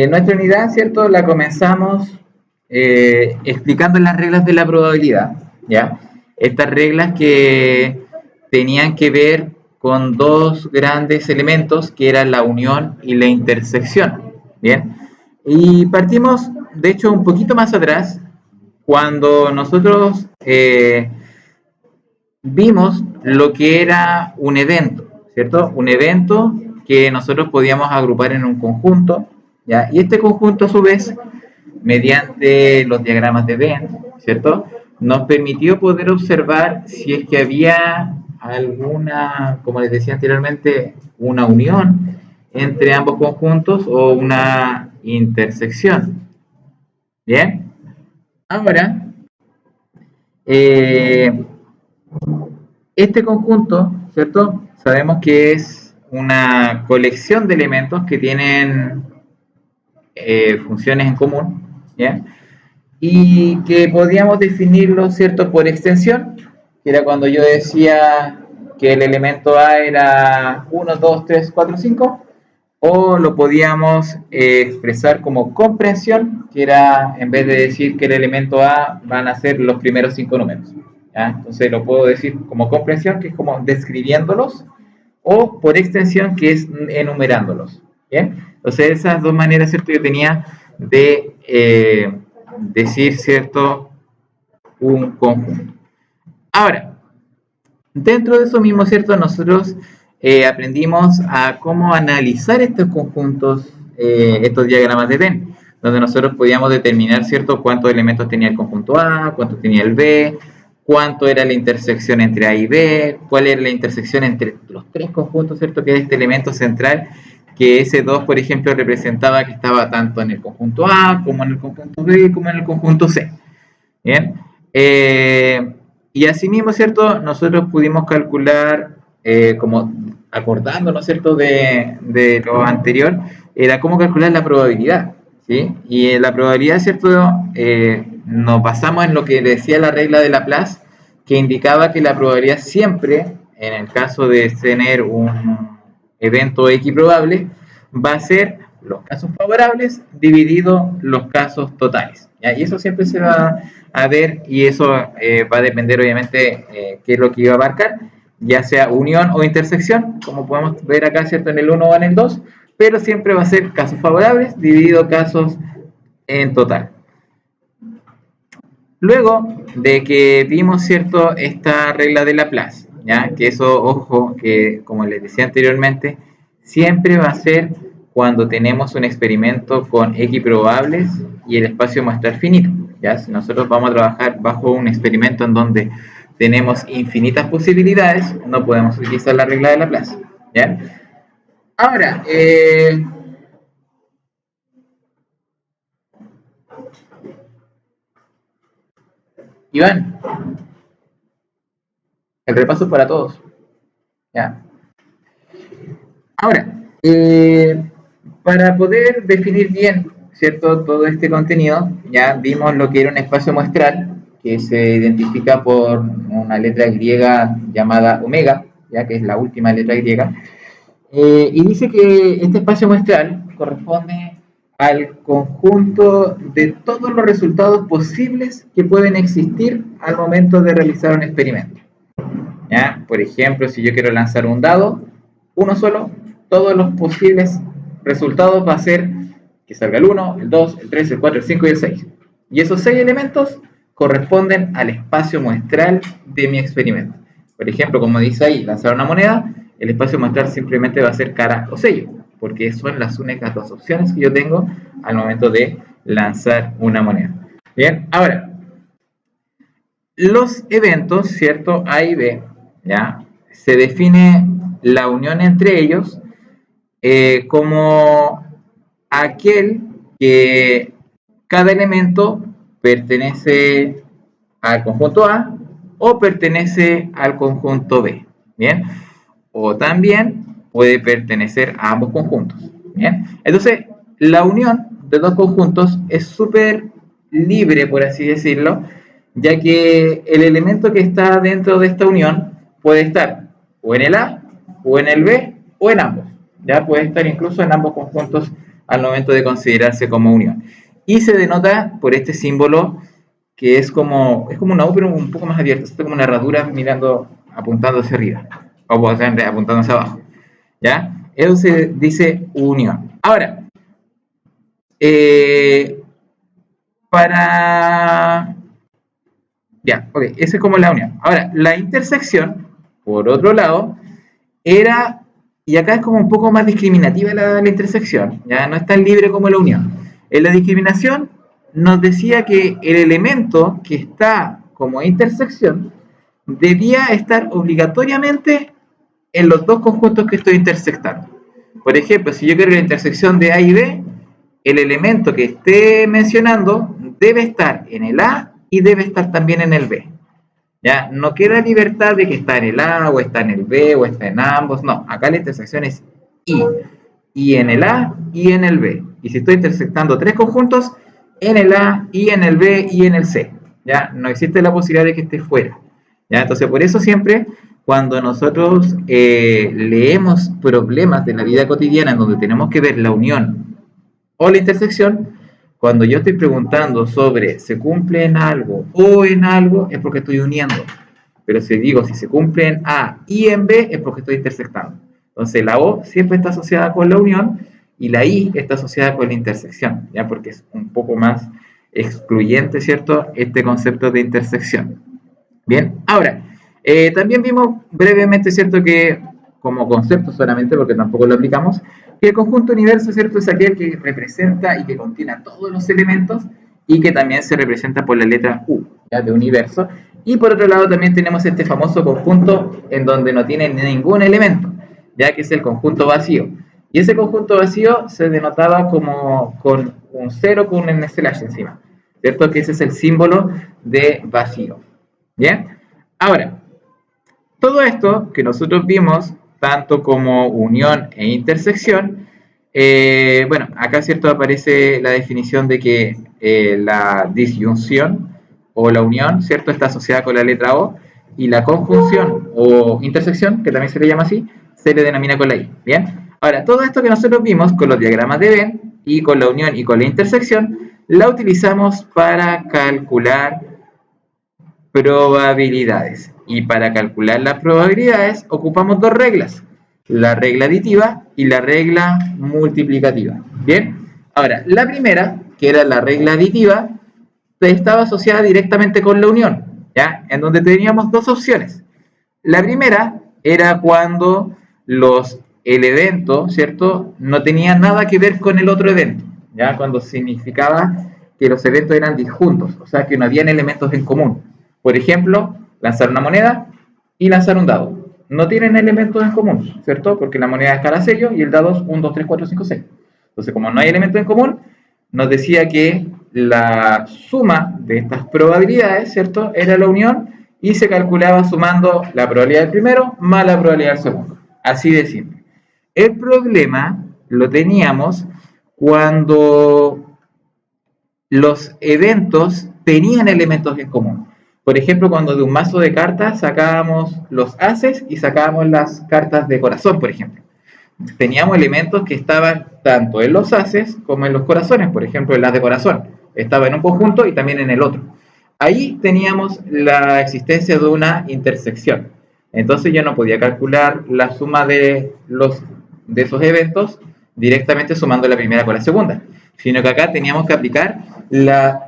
Nuestra unidad, ¿cierto? La comenzamos explicando las reglas de la probabilidad, ¿ya? Estas reglas que tenían que ver con dos grandes elementos, que eran la unión y la intersección, ¿bien? Y partimos, de hecho, un poquito más atrás, cuando nosotros vimos lo que era un evento, ¿cierto? Un evento que nosotros podíamos agrupar en un conjunto, ¿ya? Y este conjunto, a su vez, mediante los diagramas de Venn, ¿cierto? Nos permitió poder observar si es que había alguna, como les decía anteriormente, una unión entre ambos conjuntos o una intersección. ¿Bien? Ahora, eh, este conjunto, ¿cierto? Sabemos que es una colección de elementos que tienen funciones en común, ¿ya? Y que podíamos definirlo, ¿cierto? Por extensión, que era cuando yo decía que el elemento A era 1, 2, 3, 4, 5, o lo podíamos expresar como comprensión, que era, en vez de decir que el elemento A van a ser los primeros 5 números, ¿ya? Entonces lo puedo decir como comprensión, que es como describiéndolos, o por extensión, que es enumerándolos, ¿bien? Entonces esas dos maneras, ¿cierto? Yo tenía de decir, ¿cierto? Un conjunto. Ahora, dentro de eso mismo, ¿cierto? Nosotros aprendimos a cómo analizar estos conjuntos, estos diagramas de Venn, donde nosotros podíamos determinar, ¿cierto? Cuántos elementos tenía el conjunto A, cuántos tenía el B, cuánto era la intersección entre A y B, cuál era la intersección entre los tres conjuntos, ¿cierto? Que es este elemento central, que ese 2, por ejemplo, representaba que estaba tanto en el conjunto A, como en el conjunto B, como en el conjunto C. Bien. Y asimismo, ¿cierto? Nosotros pudimos calcular, como acordándonos, ¿cierto? De lo anterior, era cómo calcular la probabilidad, ¿sí? Y en la probabilidad, ¿cierto? Nos basamos en lo que decía la regla de Laplace, que indicaba que la probabilidad siempre, en el caso de tener un evento X probable, va a ser los casos favorables dividido los casos totales, ¿ya? Y eso siempre se va a ver, y eso va a depender obviamente qué es lo que iba a abarcar, ya sea unión o intersección, como podemos ver acá, ¿cierto? En el 1 o en el 2, pero siempre va a ser casos favorables dividido casos en total. Luego de que vimos, ¿cierto? Esta regla de Laplace, ¿ya? Que eso, ojo, que como les decía anteriormente, siempre va a ser cuando tenemos un experimento con X probables y el espacio muestral finito, ¿ya? Si nosotros vamos a trabajar bajo un experimento en donde tenemos infinitas posibilidades, no podemos utilizar la regla de Laplace, ¿ya? Ahora, Iván, el repaso es para todos, ¿ya? Ahora, para poder definir bien, ¿cierto? Todo este contenido, ya vimos lo que era un espacio muestral, que se identifica por una letra griega llamada omega, ya que es la última letra griega, y dice que este espacio muestral corresponde al conjunto de todos los resultados posibles que pueden existir al momento de realizar un experimento, ¿ya? Por ejemplo, si yo quiero lanzar un dado, uno solo, todos los posibles resultados va a ser que salga el 1, el 2, el 3, el 4, el 5 y el 6. Y esos 6 elementos corresponden al espacio muestral de mi experimento. Por ejemplo, como dice ahí, lanzar una moneda, el espacio muestral simplemente va a ser cara o sello, porque son las únicas dos opciones que yo tengo al momento de lanzar una moneda. Bien, ahora, los eventos, ¿cierto? A y B, ¿ya? Se define la unión entre ellos como aquel que cada elemento pertenece al conjunto A o pertenece al conjunto B, ¿bien? O también puede pertenecer a ambos conjuntos, ¿bien? Entonces, la unión de dos conjuntos es súper libre, por así decirlo, ya que el elemento que está dentro de esta unión puede estar o en el A, o en el B, o en ambos. Ya puede estar incluso en ambos conjuntos al momento de considerarse como unión. Y se denota por este símbolo que es como una U, pero un poco más abierta, es como una herradura mirando, apuntando hacia arriba, o apuntando hacia abajo. ¿Ya? Eso se dice unión. Ahora, para... Ya, ok, esa es como la unión. Ahora, la intersección, por otro lado, era, y acá es como un poco más discriminativa la intersección, ya no es tan libre como la unión. En la discriminación nos decía que el elemento que está como intersección debía estar obligatoriamente en los dos conjuntos que estoy intersectando. Por ejemplo, si yo quiero la intersección de A y B, el elemento que esté mencionando debe estar en el A y debe estar también en el B. ¿Ya? No queda libertad de que está en el A, o está en el B, o está en ambos. No, acá la intersección es I. Y en el A y en el B. Y si estoy intersectando tres conjuntos, en el A, y en el B, y en el C. ¿Ya? No existe la posibilidad de que esté fuera. ¿Ya? Entonces, por eso siempre, cuando nosotros leemos problemas de la vida cotidiana en donde tenemos que ver la unión o la intersección, cuando yo estoy preguntando sobre se cumple en algo o en algo, es porque estoy uniendo. Pero si digo si se cumple en A y en B, es porque estoy intersectando. Entonces la O siempre está asociada con la unión y la I está asociada con la intersección, ¿ya? Porque es un poco más excluyente, ¿cierto?, este concepto de intersección. Bien, ahora, también vimos brevemente, ¿cierto?, que como concepto solamente, porque tampoco lo aplicamos, que el conjunto universo, ¿cierto?, es aquel que representa y que contiene a todos los elementos y que también se representa por la letra U, ¿ya?, de universo. Y por otro lado también tenemos este famoso conjunto en donde no tiene ningún elemento, ya que es el conjunto vacío. Y ese conjunto vacío se denotaba como con un cero con un slash encima, ¿cierto?, que ese es el símbolo de vacío. ¿Bien? Ahora, todo esto que nosotros vimos, tanto como unión e intersección, bueno, acá cierto aparece la definición de que la disyunción o la unión, ¿cierto?, está asociada con la letra O, y la conjunción o intersección, que también se le llama así, se le denomina con la I. ¿Bien? Ahora, todo esto que nosotros vimos con los diagramas de Venn y con la unión y con la intersección, la utilizamos para calcular probabilidades. Y para calcular las probabilidades ocupamos dos reglas, la regla aditiva y la regla multiplicativa. Bien, ahora, la primera, que era la regla aditiva, estaba asociada directamente con la unión, ¿ya? En donde teníamos dos opciones. La primera era cuando el evento, ¿cierto?, no tenía nada que ver con el otro evento, ¿ya? Cuando significaba que los eventos eran disjuntos, o sea, que no habían elementos en común. Por ejemplo, lanzar una moneda y lanzar un dado. No tienen elementos en común, ¿cierto? Porque la moneda es cada sello y el dado es 1, 2, 3, 4, 5, 6. Entonces, como no hay elementos en común, nos decía que la suma de estas probabilidades, ¿cierto?, era la unión y se calculaba sumando la probabilidad del primero más la probabilidad del segundo. Así de simple. El problema lo teníamos cuando los eventos tenían elementos en común. Por ejemplo, cuando de un mazo de cartas sacábamos los ases y sacábamos las cartas de corazón, por ejemplo. Teníamos elementos que estaban tanto en los ases como en los corazones, por ejemplo, en las de corazón. Estaba en un conjunto y también en el otro. Ahí teníamos la existencia de una intersección. Entonces yo no podía calcular la suma de esos eventos directamente sumando la primera con la segunda, sino que acá teníamos que aplicar la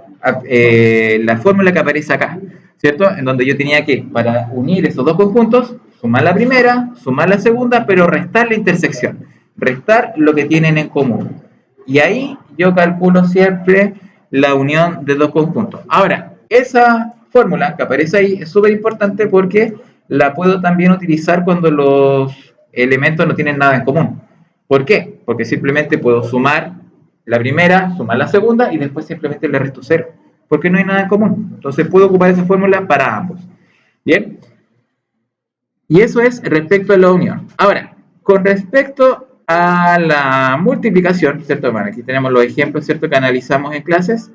fórmula que aparece acá, ¿cierto? En donde yo tenía que, para unir esos dos conjuntos, sumar la primera, sumar la segunda, pero restar la intersección, restar lo que tienen en común. Y ahí yo calculo siempre la unión de dos conjuntos. Ahora, esa fórmula que aparece ahí es súper importante porque la puedo también utilizar cuando los elementos no tienen nada en común. ¿Por qué? Porque simplemente puedo sumar la primera, sumar la segunda y después simplemente le resto cero, porque no hay nada en común. Entonces puedo ocupar esa fórmula para ambos. Bien, y eso es respecto a la unión. Ahora, con respecto a la multiplicación, ¿cierto? Bueno, aquí tenemos los ejemplos, ¿cierto?, que analizamos en clases.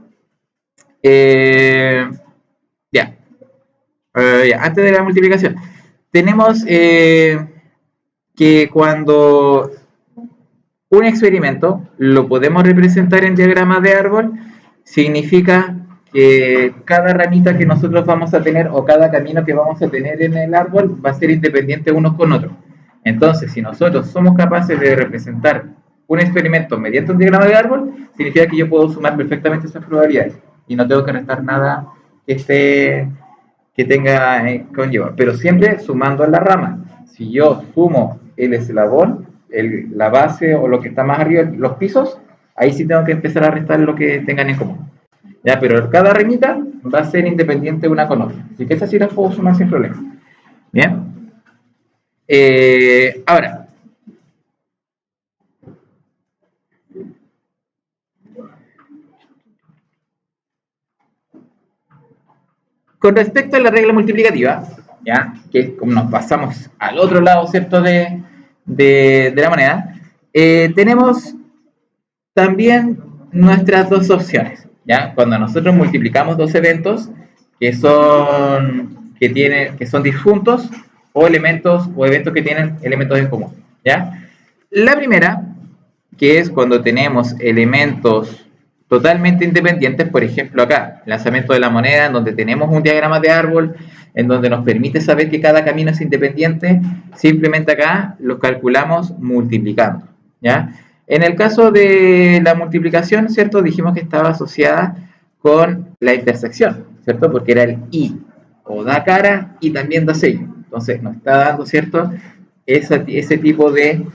Ya, antes de la multiplicación, tenemos que cuando Un experimento lo podemos representar en diagramas de árbol, significa que cada ramita que nosotros vamos a tener o cada camino que vamos a tener en el árbol va a ser independiente unos con otros. Entonces, si nosotros somos capaces de representar un experimento mediante un diagrama de árbol, significa que yo puedo sumar perfectamente esas probabilidades y no tengo que restar nada que tenga conlleva, pero siempre sumando en la rama. Si yo sumo el eslabón, la base o lo que está más arriba, los pisos, ahí sí tengo que empezar a restar lo que tengan en común. Ya, pero cada ramita va a ser independiente una con otra. Así que esas sí las puedo sumar sin problema. Bien. Ahora, con respecto a la regla multiplicativa, ¿ya? Que es como nos pasamos al otro lado, ¿cierto? De la moneda, tenemos también nuestras dos opciones, ¿ya? Cuando nosotros multiplicamos dos eventos que son disjuntos o eventos que tienen elementos en común, ¿ya? La primera, que es cuando tenemos elementos totalmente independientes, por ejemplo acá, lanzamiento de la moneda, en donde tenemos un diagrama de árbol, en donde nos permite saber que cada camino es independiente, simplemente acá los calculamos multiplicando, ¿ya? En el caso de la multiplicación, ¿cierto? Dijimos que estaba asociada con la intersección, ¿cierto? Porque era el y, o da cara y también da sello. Entonces nos está dando, ¿cierto? Ese tipo de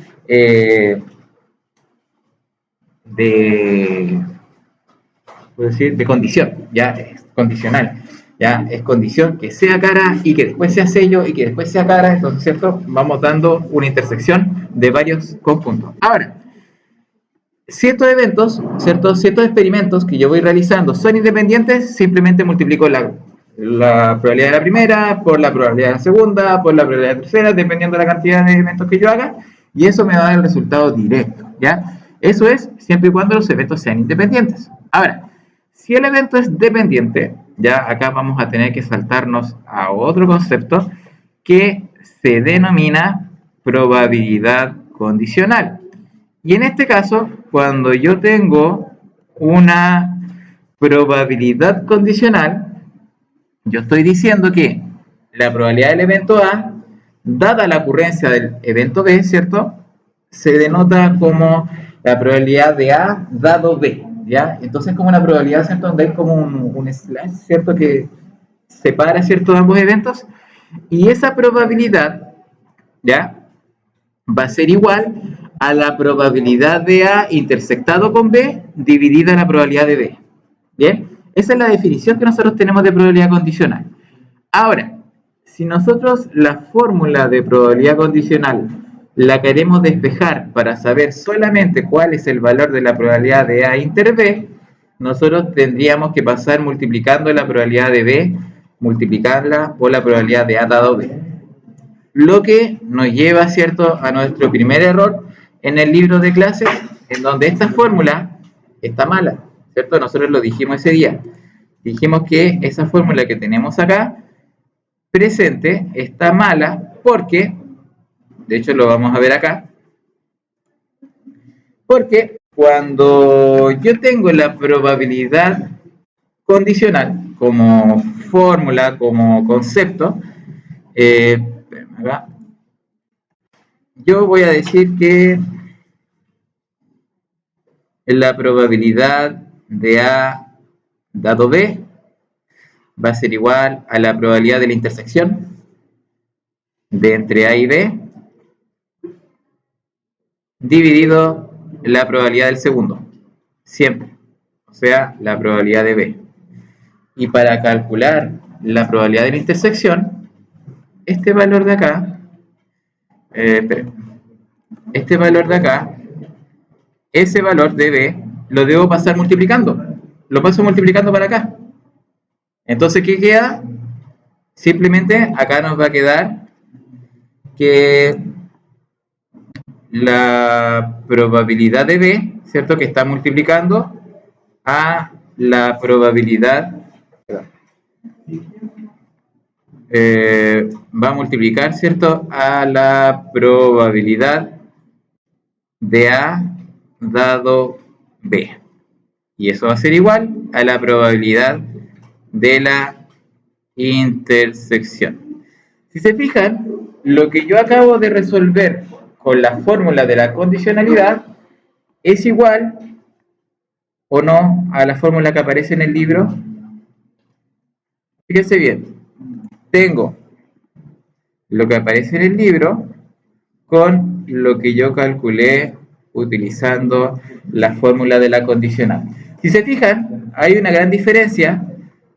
condición, ya es condicional, ya es condición que sea cara y que después sea sello y que después sea cara, entonces, ¿cierto? Vamos dando una intersección de varios conjuntos. Ahora, ciertos eventos, ciertos experimentos que yo voy realizando son independientes, simplemente multiplico la probabilidad de la primera por la probabilidad de la segunda, por la probabilidad de la tercera, dependiendo de la cantidad de eventos que yo haga, y eso me va a dar el resultado directo, ¿ya? Eso es siempre y cuando los eventos sean independientes. Ahora, si el evento es dependiente, ya acá vamos a tener que saltarnos a otro concepto que se denomina probabilidad condicional. Y en este caso, cuando yo tengo una probabilidad condicional, yo estoy diciendo que la probabilidad del evento A, dada la ocurrencia del evento B, ¿cierto? Se denota como la probabilidad de A dado B, ¿ya? Entonces como una probabilidad, ¿cierto? Donde hay como un slash, ¿cierto? Que separa, ¿cierto? Ambos eventos. Y esa probabilidad, ¿ya? Va a ser igual a la probabilidad de A intersectado con B dividida la probabilidad de B. ¿Bien? Esa es la definición que nosotros tenemos de probabilidad condicional. Ahora, si nosotros la fórmula de probabilidad condicional la queremos despejar para saber solamente cuál es el valor de la probabilidad de A inter B, nosotros tendríamos que pasar multiplicando la probabilidad de B, multiplicarla por la probabilidad de A dado B. Lo que nos lleva, ¿cierto?, a nuestro primer error en el libro de clases, en donde esta fórmula está mala, ¿cierto? Nosotros lo dijimos ese día. Dijimos que esa fórmula que tenemos acá, presente, está mala porque, de hecho lo vamos a ver acá, porque cuando yo tengo la probabilidad condicional como fórmula, como concepto, yo voy a decir que la probabilidad de A dado B va a ser igual a la probabilidad de la intersección de entre A y B dividido la probabilidad del segundo, siempre, o sea, la probabilidad de B. Y para calcular la probabilidad de la intersección, este valor de acá, este valor de acá, ese valor de B, lo debo pasar multiplicando. Lo paso multiplicando para acá. Entonces, ¿qué queda? Simplemente acá nos va a quedar que la probabilidad de B, ¿cierto? Que está multiplicando a la probabilidad, va a multiplicar, ¿cierto? A la probabilidad de A dado B. Y eso va a ser igual a la probabilidad de la intersección. Si se fijan, lo que yo acabo de resolver con la fórmula de la condicionalidad es igual o no a la fórmula que aparece en el libro. Fíjense bien, tengo lo que aparece en el libro con lo que yo calculé utilizando la fórmula de la condicional. Si se fijan, hay una gran diferencia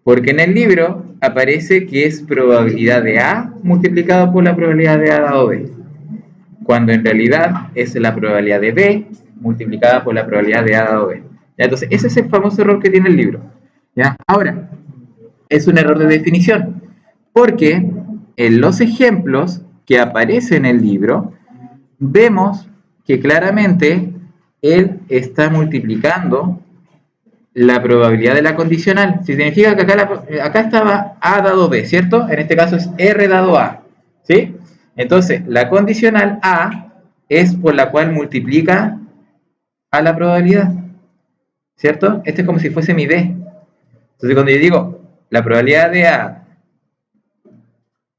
porque en el libro aparece que es probabilidad de A multiplicado por la probabilidad de A dado B, cuando en realidad es la probabilidad de B multiplicada por la probabilidad de A dado B. ¿Ya? Entonces, ese es el famoso error que tiene el libro. ¿Ya? Ahora, es un error de definición, porque en los ejemplos que aparecen en el libro, vemos que claramente él está multiplicando la probabilidad de la condicional. Significa que acá estaba A dado B, ¿cierto? En este caso es R dado A, ¿sí? Entonces, la condicional A es por la cual multiplica a la probabilidad, ¿cierto? Este es como si fuese mi B. Entonces, cuando yo digo la probabilidad de A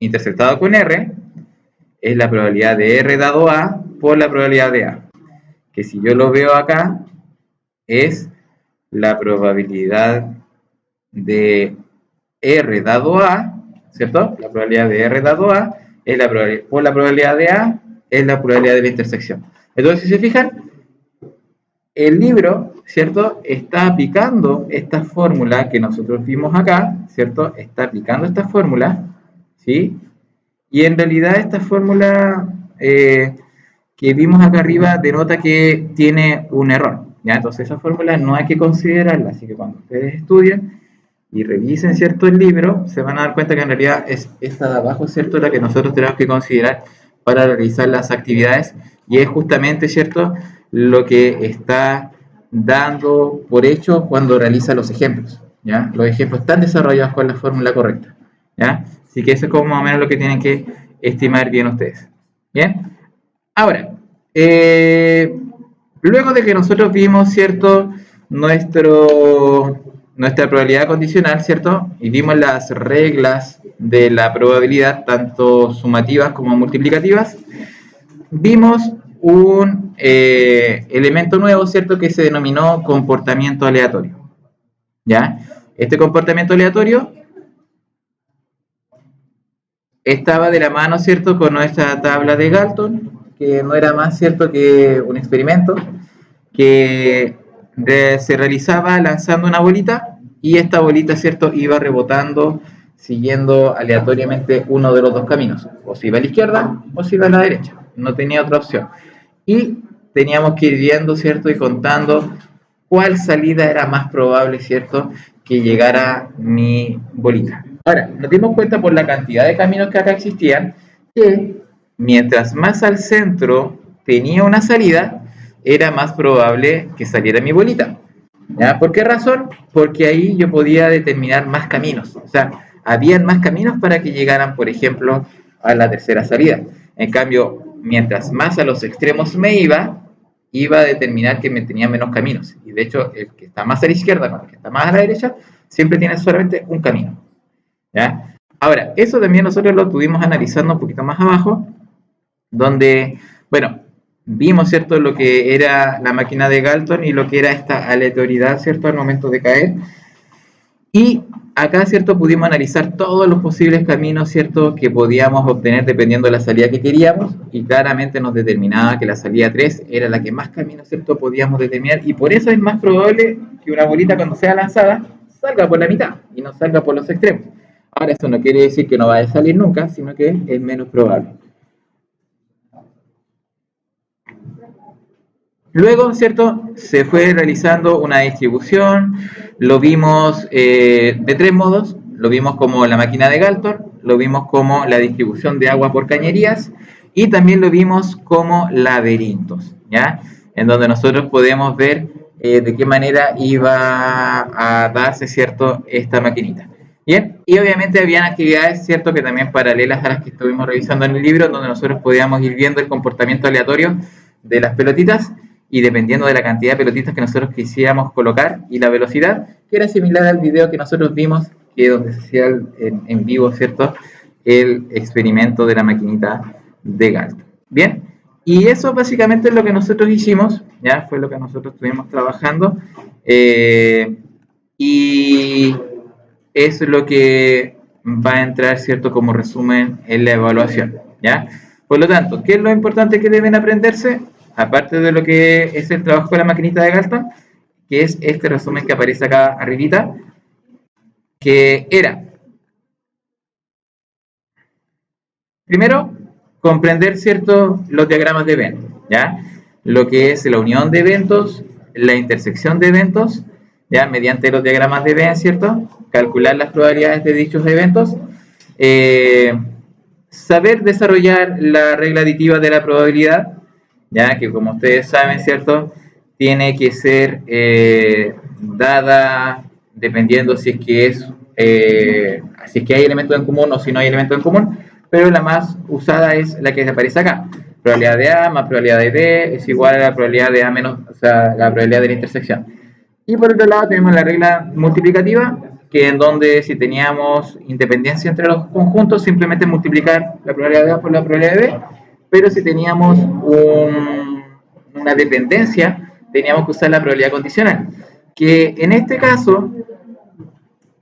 intersectado con R, es la probabilidad de R dado A por la probabilidad de A. Que si yo lo veo acá, es la probabilidad de R dado A, ¿cierto? La probabilidad de R dado A es la probabilidad, por la probabilidad de A es la probabilidad de la intersección. Entonces, si se fijan, el libro, ¿cierto? Está aplicando esta fórmula que nosotros vimos acá, ¿cierto? Está aplicando esta fórmula, ¿sí? Y en realidad esta fórmula que vimos acá arriba denota que tiene un error, ¿ya? Entonces esa fórmula no hay que considerarla, así que cuando ustedes estudien y revisen, ¿cierto?, el libro, se van a dar cuenta que en realidad es esta de abajo, ¿cierto?, la que nosotros tenemos que considerar para realizar las actividades, y es justamente, ¿cierto?, lo que está dando por hecho cuando realiza los ejemplos, ¿ya? Los ejemplos están desarrollados con la fórmula correcta, ¿ya? Así que eso es como más o menos lo que tienen que estimar bien ustedes, ¿bien? Ahora, luego de que nosotros vimos, ¿cierto?, nuestra probabilidad condicional, ¿cierto?, y vimos las reglas de la probabilidad, tanto sumativas como multiplicativas, vimos un elemento nuevo, ¿cierto?, que se denominó comportamiento aleatorio, ¿ya? Este comportamiento aleatorio estaba de la mano, ¿cierto?, con nuestra tabla de Galton, que no era más, ¿cierto?, que un experimento que se realizaba lanzando una bolita, y esta bolita, ¿cierto?, iba rebotando siguiendo aleatoriamente uno de los dos caminos, o se iba a la izquierda o se iba a la derecha, no tenía otra opción. Y teníamos que ir viendo, ¿cierto?, y contando cuál salida era más probable, ¿cierto?, que llegara mi bolita. Ahora, nos dimos cuenta por la cantidad de caminos que acá existían, que mientras más al centro tenía una salida, era más probable que saliera mi bolita. ¿Ya? ¿Por qué razón? Porque ahí yo podía determinar más caminos. O sea, habían más caminos para que llegaran, por ejemplo, a la tercera salida. En cambio, mientras más a los extremos me iba a determinar que me tenía menos caminos. Y de hecho, el que está más a la izquierda con el que está más a la derecha, siempre tiene solamente un camino, ¿ya? Ahora, eso también nosotros lo estuvimos analizando un poquito más abajo, donde, bueno, vimos, ¿cierto?, lo que era la máquina de Galton y lo que era esta aleatoriedad, ¿cierto?, al momento de caer. Y acá, ¿cierto?, pudimos analizar todos los posibles caminos, ¿cierto?, que podíamos obtener dependiendo de la salida que queríamos, y claramente nos determinaba que la salida 3 era la que más caminos, ¿cierto?, podíamos determinar, y por eso es más probable que una bolita, cuando sea lanzada, salga por la mitad y no salga por los extremos. Ahora, eso no quiere decir que no vaya a salir nunca, sino que es menos probable. Luego, ¿cierto?, se fue realizando una distribución, lo vimos de tres modos, lo vimos como la máquina de Galton, lo vimos como la distribución de agua por cañerías, y también lo vimos como laberintos, ¿ya? En donde nosotros podemos ver de qué manera iba a darse, ¿cierto?, esta maquinita. Bien, y obviamente habían actividades, ¿cierto?, que también paralelas a las que estuvimos revisando en el libro, donde nosotros podíamos ir viendo el comportamiento aleatorio de las pelotitas, y dependiendo de la cantidad de pelotitas que nosotros quisiéramos colocar y la velocidad, que era similar al video que nosotros vimos, que donde se hacía en vivo, ¿cierto?, el experimento de la maquinita de Galton. Bien, y eso básicamente es lo que nosotros hicimos, ya fue lo que nosotros estuvimos trabajando, y es lo que va a entrar, ¿cierto?, como resumen en la evaluación, ¿ya? Por lo tanto, ¿qué es lo importante que deben aprenderse? Aparte de lo que es el trabajo con la maquinita de Galton, que es este resumen que aparece acá arribita, que era, primero, comprender, ¿cierto?, los diagramas de eventos, ¿ya? Lo que es la unión de eventos, la intersección de eventos, ¿ya? Mediante los diagramas de Venn, ¿cierto?, calcular las probabilidades de dichos eventos, saber desarrollar la regla aditiva de la probabilidad, ya que como ustedes saben, ¿cierto?, tiene que ser dada dependiendo si es que hay elementos en común o si no hay elementos en común, pero la más usada es la que aparece acá. Probabilidad de A más probabilidad de B es igual a la probabilidad de A menos, o sea, la probabilidad de la intersección. Y por otro lado tenemos la regla multiplicativa, que en donde si teníamos independencia entre los conjuntos, simplemente multiplicar la probabilidad de A por la probabilidad de B, pero si teníamos una dependencia, teníamos que usar la probabilidad condicional, que en este caso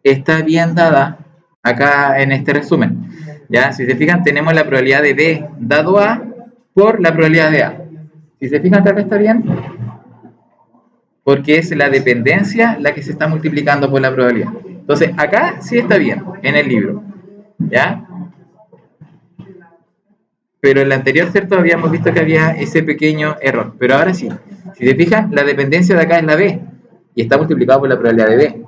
está bien dada acá en este resumen. ¿Ya? Si se fijan, tenemos la probabilidad de B dado A por la probabilidad de A. Si se fijan, acá está bien, porque es la dependencia la que se está multiplicando por la probabilidad. Entonces, acá sí está bien, en el libro, ¿ya? Pero en la anterior, ¿cierto?, habíamos visto que había ese pequeño error. Pero ahora sí, si se fijan, la dependencia de acá es la B, y está multiplicado por la probabilidad de B.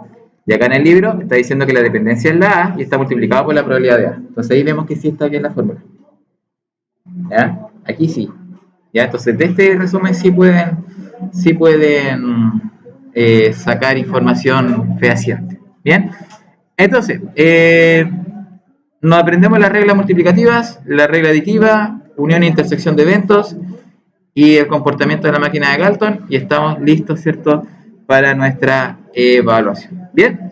Y acá en el libro está diciendo que la dependencia es la A, y está multiplicado por la probabilidad de A. Entonces ahí vemos que sí está bien la fórmula. ¿Ya? Aquí sí. ¿Ya? Entonces de este resumen sí pueden sacar información fehaciente. ¿Bien? Entonces, nos aprendemos las reglas multiplicativas, la regla aditiva, unión e intersección de eventos y el comportamiento de la máquina de Galton, y estamos listos, ¿cierto?, para nuestra evaluación. Bien,